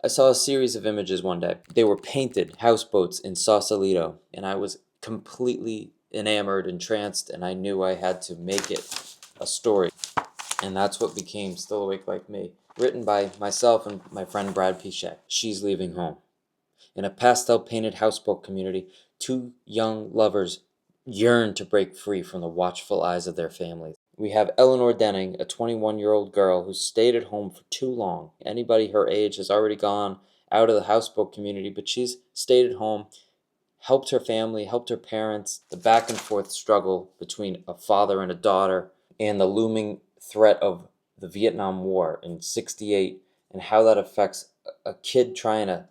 I saw a series of images one day. They were painted houseboats in Sausalito, and I was completely enamored, entranced, and I knew I had to make it a story. And that's what became Still Awake Like Me, written by myself and my friend Brad Pichet. She's leaving home. In a pastel-painted houseboat community, two young lovers yearn to break free from the watchful eyes of their families. We have Eleanore Denning, a 21-year-old girl who stayed at home for too long. Anybody her age has already gone out of the houseboat community, but she's stayed at home, helped her family, helped her parents, the back and forth struggle between a father and a daughter, and the looming threat of the Vietnam War in '68, and how that affects a kid trying to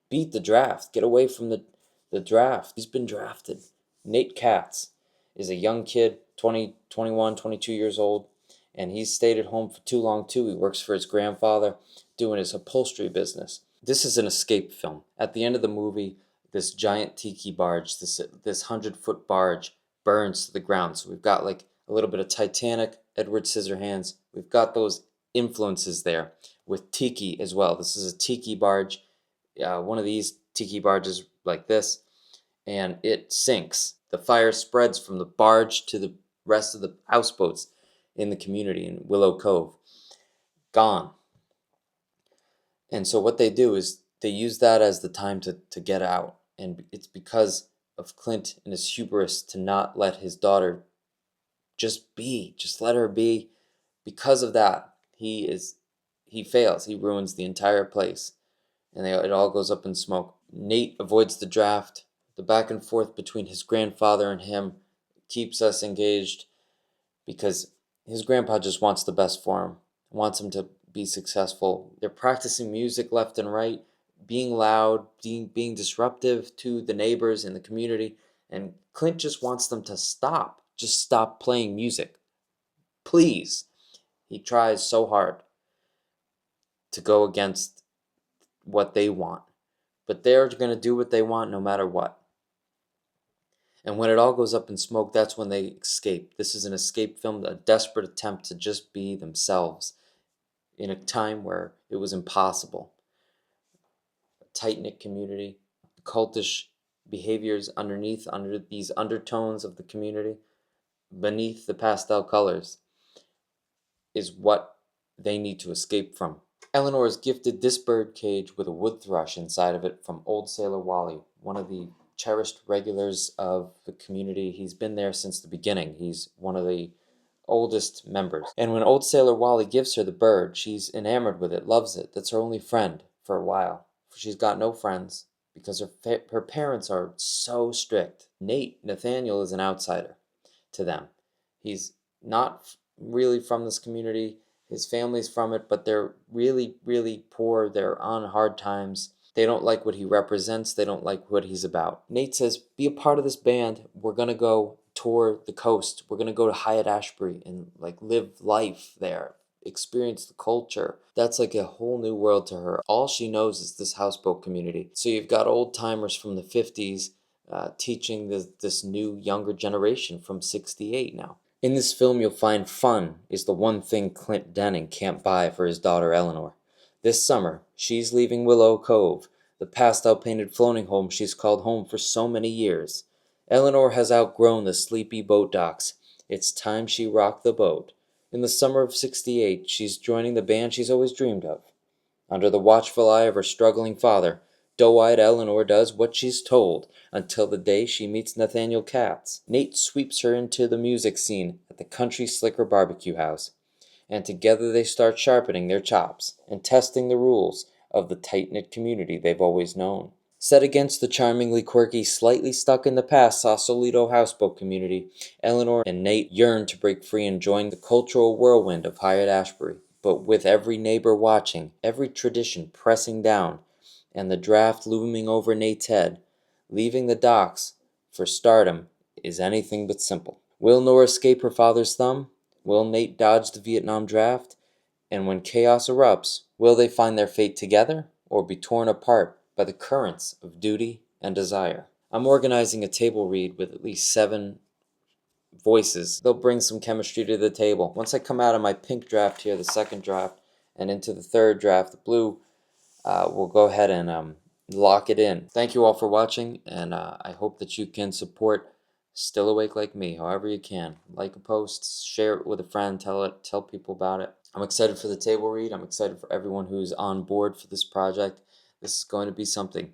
beat the draft, get away from the draft. He's been drafted. Nate Katz is a young kid, 20, 21, 22 years old, and he's stayed at home for too long too. He works for his grandfather doing his upholstery business. This is an escape film. At the end of the movie, this giant tiki barge, this 100-foot barge burns to the ground. So we've got like a little bit of Titanic, Edward Scissorhands. We've got those influences there with tiki as well. This is a tiki barge. One of these tiki barges like this, and it sinks. The fire spreads from the barge to the rest of the houseboats in the community in Willow Cove. Gone. And so what they do is they use that as the time to get out. And it's because of Clint and his hubris to not let his daughter just be. Just let her be. Because of that, he fails. He ruins the entire place. And it all goes up in smoke. Nate avoids the draft. The back and forth between his grandfather and him keeps us engaged because his grandpa just wants the best for him, wants him to be successful. They're practicing music left and right, being loud, being disruptive to the neighbors in the community, and Clint just wants them to stop. Just stop playing music. Please. He tries so hard to go against what they want. But they're going to do what they want no matter what. And when it all goes up in smoke, that's when they escape. This is an escape film, a desperate attempt to just be themselves in a time where it was impossible. A tight-knit community, cultish behaviors under these undertones of the community, beneath the pastel colors, is what they need to escape from. Eleanore is gifted this bird cage with a wood thrush inside of it from Old Sailor Wally, one of the cherished regulars of the community. He's been there since the beginning. He's one of the oldest members. And when Old Sailor Wally gives her the bird, she's enamored with it, loves it. That's her only friend for a while. She's got no friends because her parents are so strict. Nathaniel is an outsider to them. He's not really from this community. His family's from it, but they're really, really poor. They're on hard times. They don't like what he represents. They don't like what he's about. Nate says, be a part of this band. We're going to go tour the coast. We're going to go to Hyatt-Ashbury and live life there, experience the culture. That's like a whole new world to her. All she knows is this houseboat community. So you've got old timers from the 50s teaching this new younger generation from 68 now. In this film, you'll find fun is the one thing Clint Denning can't buy for his daughter Eleanore. This summer, she's leaving Willow Cove, the pastel-painted floating home she's called home for so many years. Eleanore has outgrown the sleepy boat docks. It's time she rocked the boat. In the summer of '68, she's joining the band she's always dreamed of. Under the watchful eye of her struggling father, doe-eyed Eleanore does what she's told until the day she meets Nathaniel Katz. Nate sweeps her into the music scene at the Country Slicker BBQ House, and together they start sharpening their chops and testing the rules of the tight-knit community they've always known. Set against the charmingly quirky, slightly stuck in the past Sausalito houseboat community, Eleanore and Nate yearn to break free and join the cultural whirlwind of Hyatt-Ashbury. But with every neighbor watching, every tradition pressing down, and the draft looming over Nate's head, leaving the docks for stardom is anything but simple. Will Nora escape her father's thumb? Will Nate dodge the Vietnam draft? And when chaos erupts, will they find their fate together or be torn apart by the currents of duty and desire? I'm organizing a table read with at least 7 voices. They'll bring some chemistry to the table. Once I come out of my pink draft here, the second draft, and into the third draft, the blue, we'll go ahead and lock it in. Thank you all for watching, and I hope that you can support Still Awake Like Me however you can. Like a post, share it with a friend, tell people about it. I'm excited for the table read. I'm excited for everyone who's on board for this project. This is going to be something.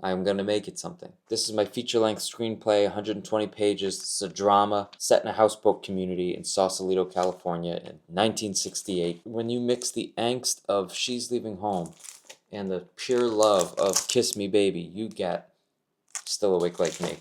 I'm going to make it something. This is my feature-length screenplay, 120 pages. It's a drama set in a houseboat community in Sausalito, California in 1968. When you mix the angst of She's Leaving Home and the pure love of Kiss Me Baby, you get Still Awake Like Me.